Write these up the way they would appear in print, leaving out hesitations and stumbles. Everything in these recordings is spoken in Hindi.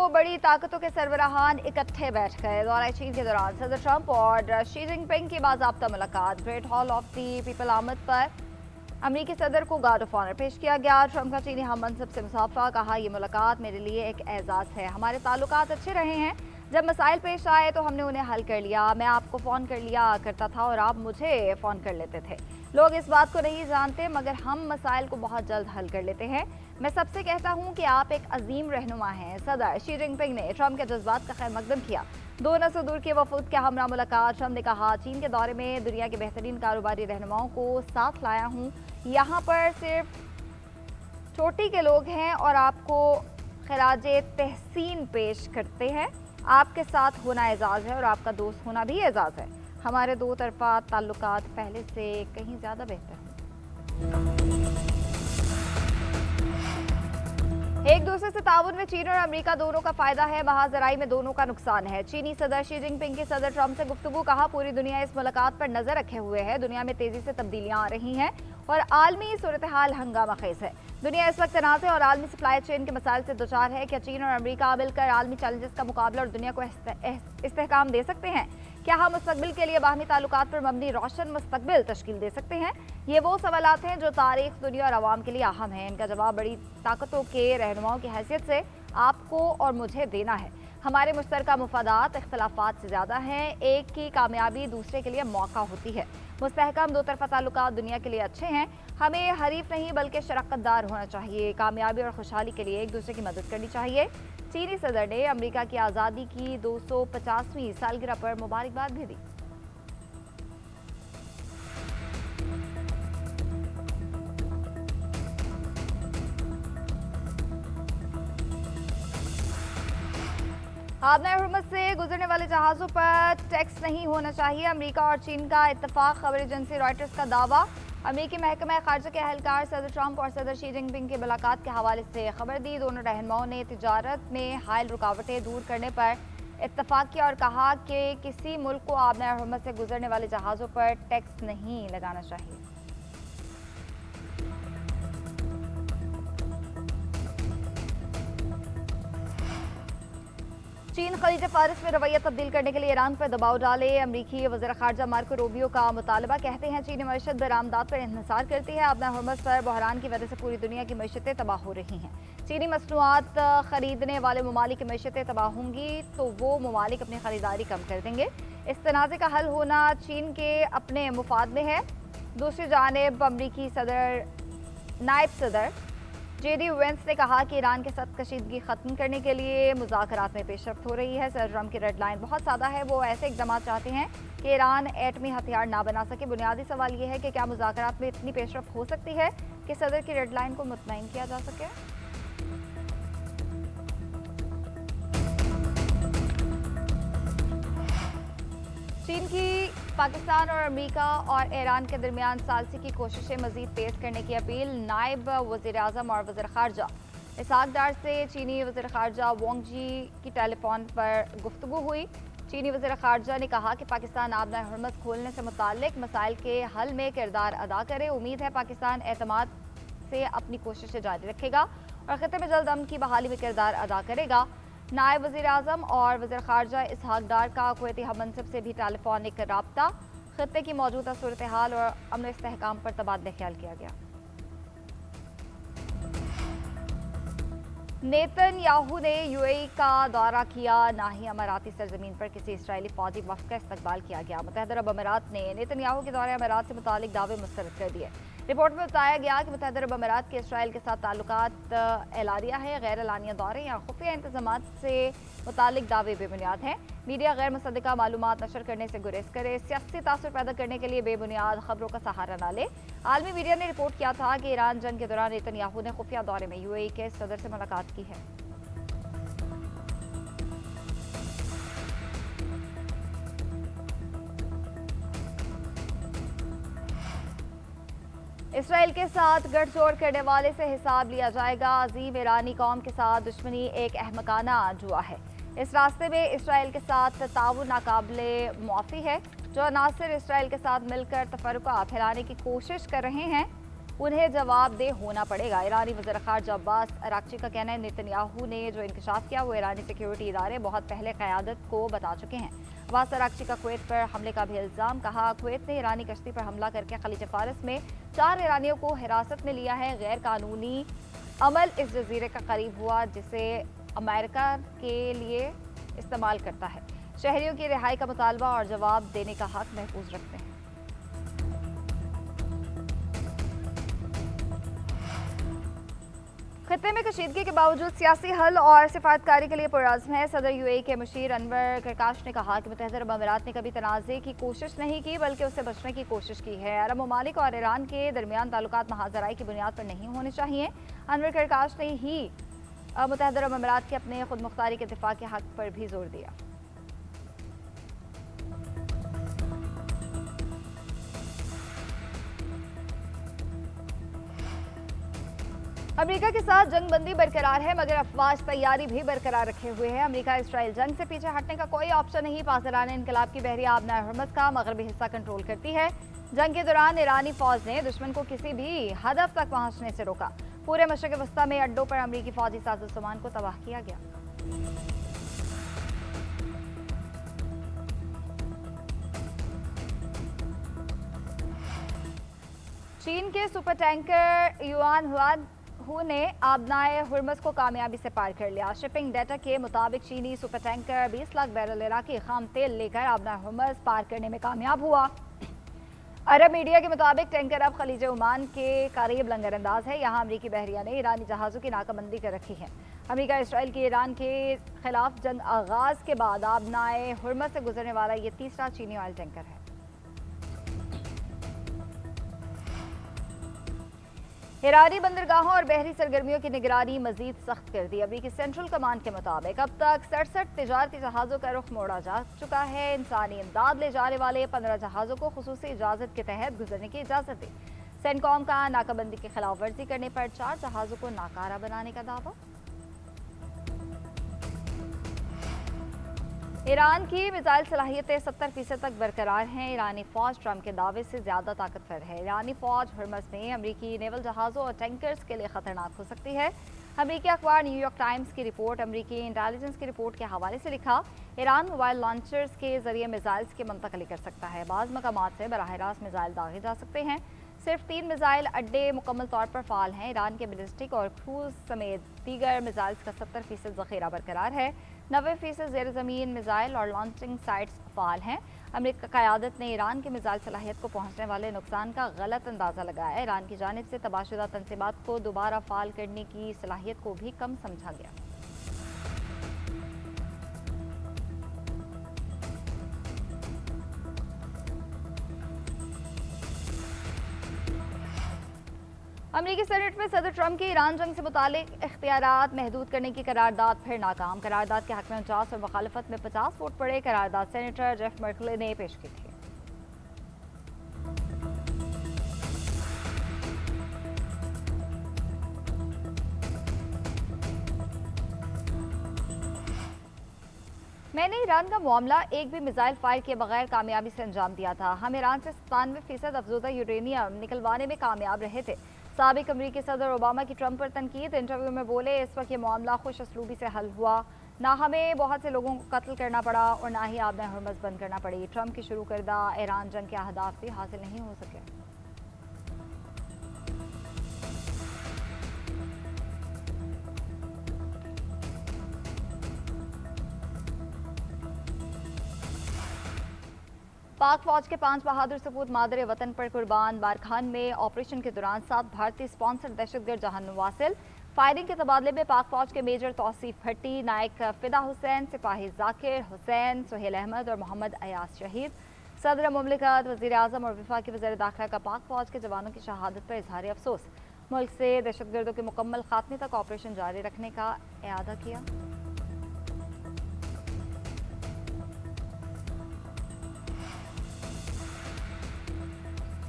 बड़ी ताकतों के सरबराहान इकट्ठे बैठ गए। दौरा चीन के दौरान सदर ट्रंप और शी जिनपिंग की बाज़ाब्ता मुलाकात। Great hall of the people आमद पर अमरीकी सदर को गार्ड ऑफ ऑनर पेश किया गया। ट्रंप का चीनी हम मनसब से मुसाफा। कहा, यह मुलाकात मेरे लिए एक एजाज़ है। हमारे ताल्लुकात अच्छे रहे हैं। जब मसाइल पेश आए तो हमने उन्हें हल कर लिया। मैं आपको फ़ोन कर लिया करता था और आप मुझे फ़ोन कर लेते थे। लोग इस बात को नहीं जानते, मगर हम मसाइल को बहुत जल्द हल कर लेते हैं। मैं सबसे कहता हूं कि आप एक अजीम रहनुमा हैं। सदर शी जिनपिंग ने ट्रंप के जज्बात का खैर मकदम किया। 2 नस्ल दूर के वफूद के हमरा मुलाकात। ट्रंप ने कहा, चीन के दौरे में दुनिया के बेहतरीन कारोबारी रहनुमाओं को साथ लाया हूँ। यहाँ पर सिर्फ चोटी के लोग हैं और आपको खराजे तहसीन पेश करते हैं। आपके साथ होना एजाज़ है और आपका दोस्त होना भी एजाज़ है। हमारे दो तरफा ताल्लुकात पहले से कहीं ज़्यादा बेहतर हैं। एक दूसरे से ताउन में चीन और अमेरिका दोनों का फायदा है, महाजराई में दोनों का नुकसान है। चीनी सदर शी जिनपिंग की सदर ट्रंप से गुफ्तगू। कहा, पूरी दुनिया इस मुलाकात पर नजर रखे हुए है। दुनिया में तेजी से तब्दीलियां आ रही हैं और आलमी सूरत हाल हंगामा खेज है। दुनिया इस वक्त तनाज़े और आलमी सप्लाई चेन के मसाइल से दुचार है। क्या चीन और अमेरिका मिलकर आलमी चैलेंजेस का मुकाबला और दुनिया को इस्तेहकाम दे सकते हैं? क्या हम मुस्तकबिल के लिए बाहमी ताल्लुकात पर मबनी रोशन मुस्तकबिल तश्कील दे सकते हैं? ये वो सवालात हैं जो तारीख, दुनिया और आवाम के लिए अहम हैं। इनका जवाब बड़ी ताकतों के रहनुमाओं की हैसियत से आपको और मुझे देना है। हमारे मुश्तरका मुफादात इख्तलाफात से ज़्यादा हैं। एक की कामयाबी दूसरे के लिए मौका होती है। मुस्तहकम दो तरफा ताल्लुकात दुनिया के लिए अच्छे हैं। हमें हरीफ नहीं बल्कि शराकतदार होना चाहिए। कामयाबी और खुशहाली के लिए एक दूसरे की मदद करनी चाहिए। चीनी सदर ने अमेरिका की आज़ादी की 250वीं सालगिरह पर मुबारकबाद भी दी। आबना हुर्मुज़ से गुजरने वाले जहाज़ों पर टैक्स नहीं होना चाहिए। अमेरिका और चीन का इत्तफाक। खबर एजेंसी रॉयटर्स का दावा। अमेरिकी महकमा खारजा के अहलकार सदर ट्रंप और सदर शी जिनपिंग की मुलाकात के हवाले से खबर दी। दोनों रहनुमाओं ने तिजारत में हायल रुकावटें दूर करने पर इत्तफाक किया और कहा कि किसी मुल्क को आबना हुर्मुज़ से गुजरने वाले जहाज़ों पर टैक्स नहीं लगाना चाहिए। चीन खलीज फारिस में रवैया तब्दील करने के लिए ईरान पर दबाव डाले। अमरीकी वज़ीर ख़ारजा मार्को रूबियो का मुतालबा। कहते हैं, चीनी मईशत बरामदात पर इन्हिसार करती है। आबना हुर्मुज़ पर बहरान की वजह से पूरी दुनिया की मईशतें तबाह हो रही हैं। चीनी मसनूआत खरीदने वाले ममालिक की मईशतें तबाह होंगी तो वो ममालिक अपनी खरीदारी कम कर देंगे। इस तनाज़े का हल होना चीन के अपने मुफाद में है। दूसरी जानिब अमरीकी नायब सदर जेडी वेंस ने कहा कि ईरान के साथ कशीदगी खत्म करने के लिए मुज़ाकरात में पेशरफ्त हो रही है। सदर ट्रंप की रेड लाइन बहुत सादा है। वो ऐसे इक़दाम चाहते हैं कि ईरान एटमी हथियार ना बना सके। बुनियादी सवाल ये है कि क्या मुज़ाकरात में इतनी पेशरफ्त हो सकती है कि सदर की रेड लाइन को मुतमईन किया जा सके। चीन की पाकिस्तान और अमेरिका और ईरान के दरमियान सालसी की कोशिशें मजीद तेज करने की अपील। नायब वज़ीर आज़म और वज़ीर ख़ारजा इसहाक डार से चीनी वज़ीर ख़ारजा वांग जी की टेलीफोन पर गुफ्तगू हुई। चीनी वज़ीर ख़ारजा ने कहा कि पाकिस्तान आबना हुर्मुज़ खोलने से मुताल्लिक़ मसाइल के हल में किरदार अदा करे। उम्मीद है पाकिस्तान एतमाद से अपनी कोशिशें जारी रखेगा और ख़िते में जल्द अमन की बहाली में किरदार अदा करेगा। नायब वज़ीर आज़म और वज़ीर ख़ारजा इसहाक डार का कुवैती हममनसब से भी टेलीफोनिक रब्ता। ख़ित्ते की मौजूदा सूरत हाल और अमन इस्तेहकाम पर तबादला ख्याल किया गया। नेतन्याहू ने यूएई का दौरा किया, ना ही अमाराती सरजमीन पर किसी इस्राएली फौजी वफ़द का इस्तकबाल किया गया। मुत्तहदा अरब अमारात ने नेतन्याहू के दौरे अमारात से मुतालिक दावे मुस्तरद कर दिए। रिपोर्ट में बताया गया कि मुत्तहदा अरब अमारात के इसराइल के साथ ताल्लुकात एलानिया है। गैर एलानिया दौरे या खुफिया इंतजामात से मुतालिक दावे बेबुनियाद हैं। मीडिया गैर मुसद्दका मालूमात नशर करने से गुरेज करे। सियासी तासुर पैदा करने के लिए बेबुनियाद खबरों का सहारा न ले। आलमी मीडिया ने रिपोर्ट किया था कि ईरान जंग के दौरान नेतन्याहू ने खुफिया दौरे में यूएई के सदर से मुलाकात की है। इसराइल के साथ गठजोड़ करने वाले से हिसाब लिया जाएगा। अजीम ईरानी कौम के साथ दुश्मनी एक अहमकाना जुआ है। इस रास्ते में इसराइल के साथ ताउन नाकाबिले मुआफ़ी है। जो अनासर इसराइल के साथ मिलकर तफरका फैलाने की कोशिश कर रहे हैं उन्हें जवाबदेह होना पड़ेगा। ईरानी वज़ीर ख़ारिजा अब्बास अराक्ची का कहना है नेतन्याहू ने जो इंकशाफ किया वो ईरानी सिक्योरिटी इदारे बहुत पहले क़यादत को बता चुके हैं। अब्बास अराक्ची का कुवैत पर हमले का भी इल्ज़ाम, कहा कुवैत ने ईरानी कश्ती पर हमला करके खलीज फारस में 4 ईरानियों को हिरासत में लिया है। गैर कानूनी अमल इस जजीरे का करीब हुआ जिसे अमेरिका के लिए इस्तेमाल करता है। शहरियों की रिहाई का मुतालबा और जवाब देने का हक महफूज रखते हैं। खत्ते में कशीदगी के बावजूद सियासी हल और सिफारतकारी के लिए पुरअज़्म है। सदर यूएई के मुशीर अनवर करकाश ने कहा कि मुत्तहिदा अरब अमीरात ने कभी तनाज़े की कोशिश नहीं की बल्कि उससे बचने की कोशिश की है। अरब ममालिक और ईरान के दरमियान ताल्लुकात महाजराई की बुनियाद पर नहीं होने चाहिए। अनवर करकाश ने ही मुत्तहिदा अरब अमीरात के अपने खुद मुख्तारी के दिफा के हक पर भी जोर दिया। अमेरिका के साथ जंगबंदी बरकरार है मगर अफवाज तैयारी भी बरकरार रखे हुए है। अमेरिका इसराइल जंग से पीछे हटने का कोई ऑप्शन नहीं। पासरान इनकलाब की बहरी आबना हुर्मुज़ का मगरबी हिस्सा कंट्रोल करती है। जंग के दौरान ईरानी फौज ने दुश्मन को किसी भी हदफ तक पहुंचने से रोका। पूरे मशरक़ वस्ता में अड्डों पर अमरीकी फौजी साजो सामान को तबाह किया गया। चीन के सुपर टैंकर युआन हु ने आबनाए हुर्मुज़ को कामयाबी से पार कर लिया। शिपिंग डेटा के मुताबिक चीनी super tanker 20 lakh barrel Iraqi खाम तेल लेकर आबनाए हुर्मुज़ पार करने में कामयाब हुआ। अरब मीडिया के मुताबिक टैंकर अब खलीज ओमान के करीब लंगरअंदाज है। यहाँ अमरीकी बहरिया ने ईरानी जहाज़ों की नाकाबंदी कर रखी है। अमरीका इसराइल की ईरान के खिलाफ जंग आगाज के बाद आबनाए हुर्मुज़ से गुजरने वाला ये तीसरा चीनी ऑयल टैंकर है। ईरानी बंदरगाहों और बहरी सरगर्मियों की निगरानी मजीद सख्त कर दी। अमरीकी सेंट्रल कमांड के मुताबिक अब तक 67 तिजारती जहाज़ों का रुख मोड़ा जा चुका है। इंसानी इमदाद ले जाने वाले 15 जहाज़ों को खुसूसी इजाज़त के तहत गुजरने की इजाज़त दी। सेंटकॉम का नाकाबंदी की खिलाफ वर्जी करने पर 4 जहाज़ों को नाकारा बनाने का दावा। ईरान की मिसाइल सलाहियतें 70% तक बरकरार हैं। ईरानी फौज ट्रंप के दावे से ज्यादा ताकतवर है। ईरानी फौज हुर्मुज़ में अमरीकी नेवल जहाज़ों और टैंकर्स के लिए खतरनाक हो सकती है। अमरीकी अखबार न्यूयॉर्क टाइम्स की रिपोर्ट अमरीकी इंटेलिजेंस की रिपोर्ट के हवाले से लिखा, ईरान मोबाइल लॉन्चर्स के जरिए मिसाइल्स की मुंतकली कर सकता है। बाज़ मकामात से बराह रास्त मिसाइल दागे जा सकते हैं। सिर्फ 3 मिसाइल अड्डे मुकम्मल तौर पर फाल हैं। ईरान के बैलिस्टिक और क्रूज समेत दीगर मिसाइल्स का 70% जखीरा बरकरार है। 90% ज़ेर ज़मीन मिसाइल और लॉन्चिंग साइट्स फाल हैं। अमेरिका क़यादत ने ईरान की मिसाइल सलाहियत को पहुंचने वाले नुकसान का गलत अंदाज़ा लगाया। ईरान की जानिब से तबाहशुदा तंसीबात को दोबारा फाल करने की सलाहियत को भी कम समझा गया। अमरीकी सेनेट में सदर ट्रंप की ईरान जंग से मुतालिक इख्तियारात महदूद करने की करारदाद फिर नाकाम। करारदाद के हक में 49 और मुखालफत में 50 वोट पड़े। करारदाद सेनेटर जेफ मर्कले ने पेश की थी। मैंने ईरान का मामला एक भी मिसाइल फायर किए बगैर कामयाबी से अंजाम दिया था। हम ईरान से 97% अफजूदा यूरेनियम निकलवाने में कामयाब रहे थे। साबिक अमरीकी सदर ओबामा की ट्रंप पर तनकीद। इंटरव्यू में बोले, इस वक्त ये मामला खुश असलूबी से हल हुआ। ना हमें बहुत से लोगों को कत्ल करना पड़ा और ना ही आबना हुर्मुज़ बंद करना पड़ी। ट्रंप की शुरू करदा ईरान जंग के अहदाफ भी हासिल नहीं हो सके। पाक फौज के 5 बहादुर सपूत मादर वतन पर कुर्बान। बारखान में ऑपरेशन के दौरान 7 भारतीय स्पॉन्सर दहशतगर्द जहां वासिल। फायरिंग के तबादले में पाक फौज के मेजर तौसीफ भट्टी, नायक फिदा हुसैन, सिपाही जाकिर हुसैन, सुहेल अहमद और मोहम्मद अयास शहीद। सदर मुमलिकत, वज़ीर आज़म और वफाकी वज़ीर दाखिला का पाक फौज के जवानों की शहादत पर इजहार अफसोस। मुल्क से दहशतगर्दों के मुकम्मल खात्मे तक ऑपरेशन जारी रखने का इरादा किया।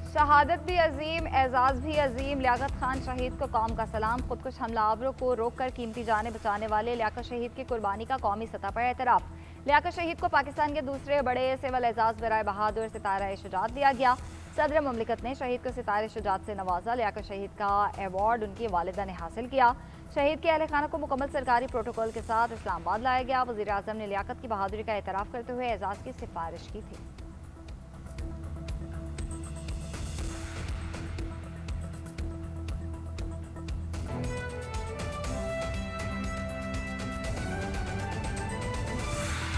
शहादत भी अजीम, एजाज भी अजीम। लियाकत खान शहीद को कौम का सलाम। खुदकुश हमलावरों को रोककर कीमती जानें बचाने वाले लियाकत शहीद की कुर्बानी का कौमी सतह पर एतराफ। लियाकत शहीद को पाकिस्तान के दूसरे बड़े सिविल एजाज बराए बहादुर सितारा शुजात दिया गया। सदर ममलिकत ने शहीद को सितारे शुजात से नवाजा। लियाकत शहीद का अवार्ड उनकी वालिदा ने हासिल किया। शहीद के अहल खाना को मुकम्मल सरकारी प्रोटोकॉल के साथ इस्लामाबाद लाया गया। वज़ीर आज़म ने लियाकत की बहादुरी का एतराफ़ करते हुए एजाज़ की सिफारिश की थी।